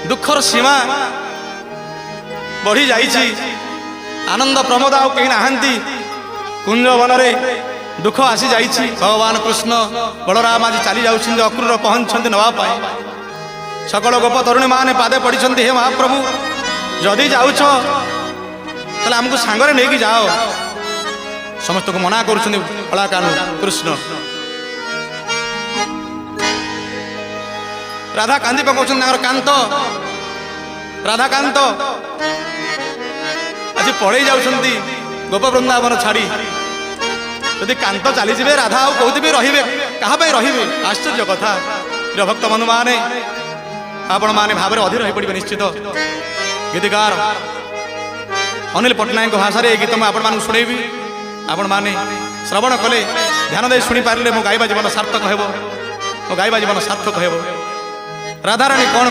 दुखर सीमा बढ़ी जाइछि आनंद प्रमोद आउ कहीं नहांती कुंज वनरे दुख आसी जाइछि भगवान कृष्ण बलराम आज चली जाउछिन अक्रूर पहुंचछन्ति नवा पाए सकल गोप तरुणी माने पादे पड़िछन्ति हे महाप्रभु जदि जाउछ ताले हमको सांगरे नेकी जाओ समस्त को मना करुछन्ति फलाकानु कृष्ण राधा कांदी पकाउछन्ति कांत राधा कांत आज पड़े जाउछन्ति गोप वृंदावन छाड़ी यदि कांत चली जाए राधा आउ कौन भी रे क्या रे आश्चर्य कथा प्रिय भक्त बंधु माने आपण माने भाव अधीर हो पड़े निश्चित गीतिकार अनिल पट्टनायक भाषा ये गीत मुझे आपण शुणेबी आपण माने श्रवण कले ध्यान दे शुणी पारे मो गाइबा जीवन सार्थक हेबो मो गाइबा जीवन सार्थक हेबो राधाराणी कौन